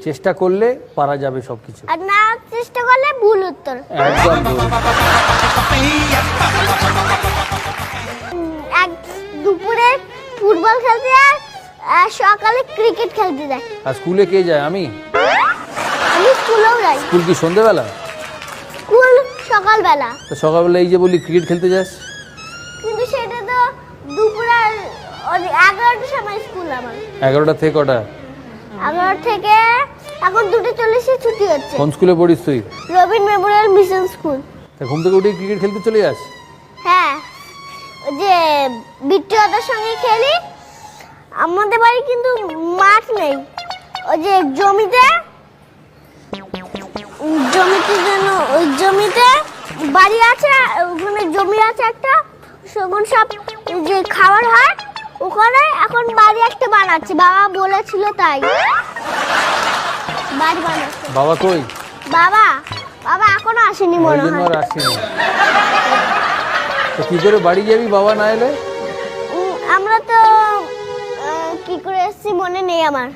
চেষ্টা করলে পারা যাবে সবকিছু, আর না চেষ্টা করলে ভুল উত্তর। একদম ভুল। এক দুপুরে ফুটবল খেলতে যায় আর সকালে ক্রিকেট খেলতে যায়। আর স্কুলে কে যায়? আমি স্কুলেও যাই। স্কুল কি সন্ধ্যেবেলা? স্কুল সকালবেলা। তো সকালবেলা এই যে বললি ক্রিকেট খেলতে যাস, কিন্তু সেটা তো দুপুরে 11টার সময় স্কুল আমার। 11টা থেকে কটা? 11 থেকে এখন 2:40 ছুটি হচ্ছে। কোন স্কুলে পড়িস তুই? Robin Memorial mission school. তা ঘুম থেকে উঠে ক্রিকেট খেলতে চলে যাস? হ্যাঁ, ওই যে বিট্টুদার সঙ্গে খেলি। আমাদের বাড়ি কিন্তু মাঠ নেই, ওই যে জমিতে ওই জমিতে বাড়ি আছে, ওখানে জমি আছে একটা, সেগুন সব যে খাবার হয় ওখানে। এখন বাড়ি একটা বানাচ্ছে, বাবা বলেছিল তাই বাড়ি বানাচ্ছে। বাবা কই? বাবা এখনো আসেনি মনে হয়। আর আসেনি। তো কি করে বাড়ি যাবি বাবা না এলে? আমরা তো কি করে এসেছি মনে নেই আমার।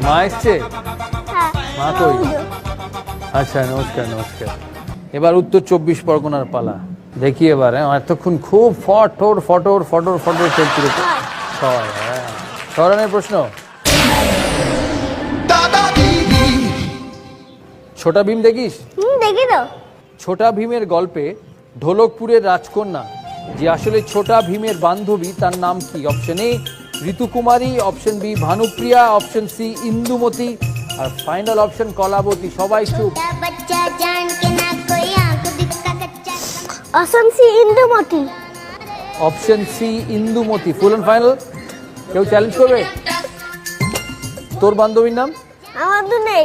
মা এসছে? হ্যাঁ, মা কই? আচ্ছা, নমস্কার নমস্কার। এবার উত্তর 24 পরগনার পালা। দেখি এবার। এতক্ষণ খুব ফটর ফটর ফটর ফটর চলছিল। 6, হ্যাঁ 6 রানের প্রশ্ন। ছোটা ভীম দেখিস? দেখি তো। ছোটা ভীমের গল্পে ঢোলকপুরের রাজকন্যা যে আসলে ছোটা ভীমের বান্ধবী, তার নাম কি? Option A Ritukumari, option B Bhanupriya, option C Indumati, আর ফাইনাল অপশন কলাবতী। সবাই চুপ। Option C Indumati. Option C Indumati. Full and final? কেউ চ্যালেঞ্জ করবে? তোর বান্ধবীর নাম? আমার তো নেই,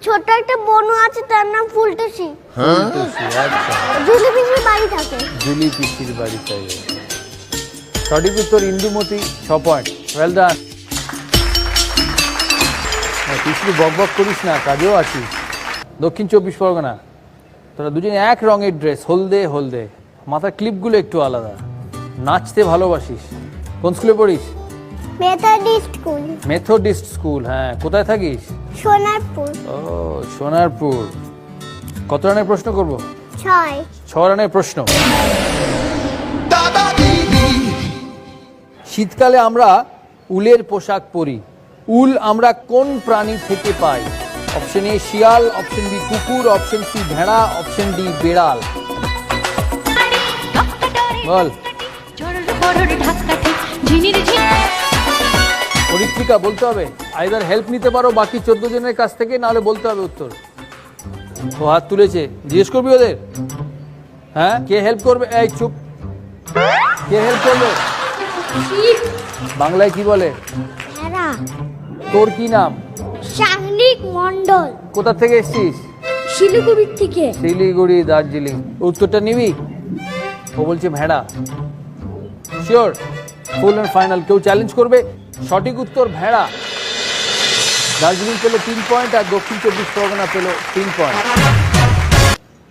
ছোট একটা বোনও আছে, তার নাম ফুলটুসি। ফুলটুসি, আচ্ছা। জুলি পিসির বাড়ি থাকে। জুলি পিসির বাড়ি থাকে। সঠিক উত্তর ইন্দুমতি। 6 পয়েন্ট। Well done. তুই শুধু বক বক করিস না, কাজেও আছিস। দক্ষিণ 24 পরগনা। তোরা দুজনে এক রঙের ড্রেস, হলদে হলদে, মাথার ক্লিপগুলো একটু আলাদা, নাচতে ভালোবাসিস। কোন স্কুলে পড়িস? Methodist school. মেথডিস্ট স্কুল, হ্যাঁ। কোথায় থাকিস? সোনারপুর। ও, সোনারপুর। কত রানের প্রশ্ন করব? 6 রানের প্রশ্ন। শীতকালে আমরা উলের পোশাক পরি। উল আমরা কোন প্রাণী থেকে পাই? অপশন এ শিয়াল, অপশন বি কুকুর, অপশন সি ভেড়া, অপশন ডি বেড়াল। বল। পরীক্ষিকা বলতে হবে। আইদার হেল্প নিতে পারো বাকি 14 জনের কাছ থেকে, নাহলে বলতে হবে উত্তর। ও হাত তুলেছে, জিজ্ঞেস করবি ওদের। হ্যাঁ, কে হেল্প করবে? এই চুপ। কে হেল্প করবে? বাংলায় কি বলে? তোর কি নাম? শাগনিক মন্ডল। কোথা থেকে এসেছিস? শিলিগুড়ি থেকে। শিলিগুড়ি, দার্জিলিং। উত্তরটা নিবি? ও বলছে ভেড়া। শিওর? Full and final? কেউ চ্যালেঞ্জ করবে? সঠিক উত্তর ভেড়া। দার্জিলিং পেল 3 পয়েন্ট, আর দক্ষিণ 24 পরগনা পেল 3 পয়েন্ট।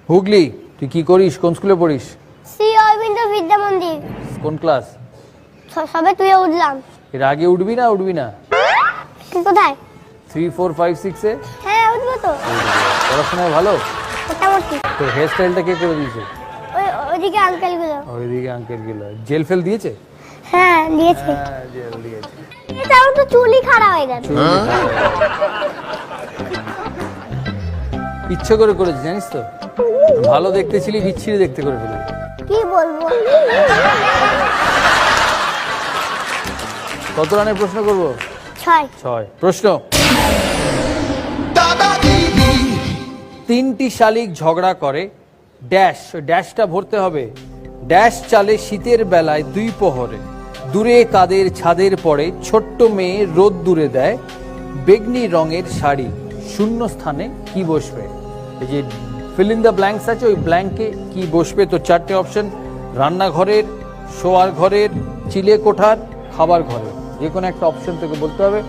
হুগলি, তুই কি করিস? কোন স্কুলে পড়িস? শ্রী অরবিন্দ বিদ্যা মন্দির। কোন ক্লাস? সবে তুই উঠলাম। এর আগে উঠবি না? উঠবি না? তুই কোথায়? 3, 4, 5, 6 এ? হ্যাঁ, উঠবো তো। পড়াশোনায় ভালো? মোটামুটি। তো হেয়ার স্টাইলটা কে করে দিয়েছে? ওইদিকে আঙ্কেল গুলো। ওইদিকে আঙ্কেল গুলো। জেল ফেল দিয়েছে? হ্যাঁ, দিয়েছে। হ্যাঁ, জেল দিয়েছে। এটা তো চুলই খারাপ হয়ে গেছে। ইচ্ছে করে করেছিস, জানিস তো? ভালো দেখতে ছিলি, বিচ্ছিরি দেখতে করে ফেলি। কি বলবো? কত রানের প্রশ্ন করব? 6 প্রশ্ন। 3টি শালিক ঝগড়া করে, ড্যাশ, ড্যাশটা ভরতে হবে। ড্যাশ চালে শীতের বেলায় 2 প্রহরে, দূরে কাদের ছাদের পড়ে, ছোট্ট মেয়ে রোদ দূরে দেয়, বেগনি রঙের শাড়ি, শূন্য স্থানে কি বসবে? এই যে ফিল ইন দ্য ব্ল্যাঙ্কস আছে, ওই ব্ল্যাঙ্কে কি বসবে? তো 4টে অপশন: রান্নাঘরের, শোয়ার ঘরের, চিলে কোঠার, খাবার ঘরের। যে কোনো একটা অপশন থেকে বলতে হবে।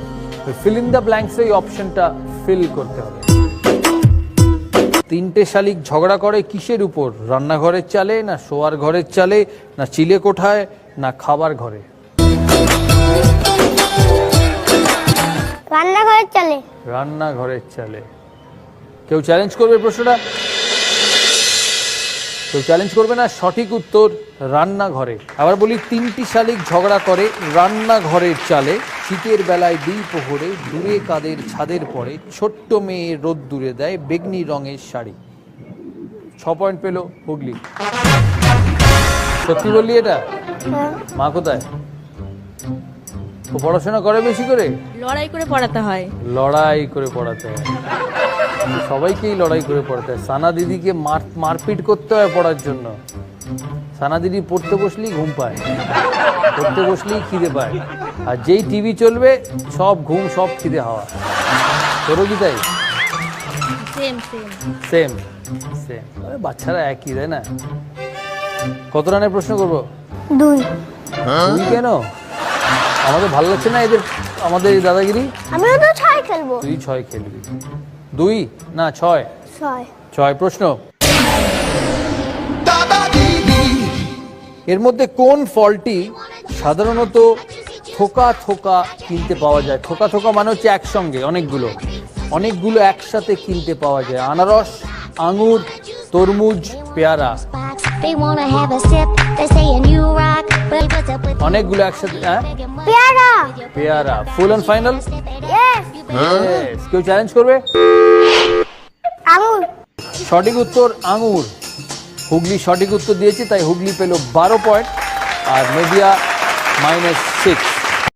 ফিল ইন দ্য ব্ল্যাঙ্কস, এই অপশনটা ফিল করতে হবে। 3টে শালিক ঝগড়া করে কিসের উপর? রান্নাঘরের চালে, না শোয়ার ঘরের চালে, না চিলে কোঠায়, না খাবার ঘরে? রান্নাঘরের চালে। রান্নাঘরের চালে। কেউ চ্যালেঞ্জ করবে প্রশ্নটা? কেউ চ্যালেঞ্জ করবে না? সঠিক উত্তর রান্নাঘরে। আবার বলি, 3টি শালিক ঝগড়া করে রান্নাঘরের চালে। শীতের বেলায় 2 প্রহরে, দূরে কাদের ছাদের পরে, ছোট্ট মেয়ে রোদ দূরে দেয় বেগনি রঙের শাড়ি। 6 পয়েন্ট পেল হুগলি। সত্যি বললি এটা? হ্যাঁ। মা কোথায়? ও পড়াশোনা করে বেশি করে? লড়াই করে পড়াতে হয়। লড়াই করে পড়াতে হয়। সবাইকেই লড়াই করে পড়াতে হয়। সানা দিদিকে মারপিট করতে হয় পড়ার জন্য। সানা দিদি পড়তে বসলেই ঘুম পায়, পড়তে বসলেই খিদে পায়, আর যেই টিভি চলবে সব ঘুম, সব খিদে হাওয়া। তোরও কি তাই? Same same. Same same. বাচ্চারা একই, তাই না? কত রানের প্রশ্ন করবো? 2। তুই কেন? আমাদের ভালো লাগছে না এদের, আমাদের এই দাদাগিরি। আমিও তো 6 খেলবো। তুই 6 খেলবি। 2 না 6? 6। 6 প্রশ্ন। এর মধ্যে কোন ফলটি সাধারণত থোকা থোকা কিনতে পাওয়া যায়? থোকা থোকা মানে হচ্ছে একসঙ্গে অনেকগুলো একসাথে কিনতে পাওয়া যায়। আনারস, আঙুর, তরমুজ, পেয়ারা। They wanna have a sip, they saying you rock, but what's up with অনেকগুলো একসাথে। হ্যাঁ, পেয়ারা। পেয়ারা। ফুল অ্যান্ড ফাইনাল? ইয়েস। কেউ চ্যালেঞ্জ করবে? আঙুর। সঠিক উত্তর আঙুর। হুগলি সঠিক উত্তর দিয়েছে, তাই হুগলি পেল 12 পয়েন্ট, আর নদিয়া -6।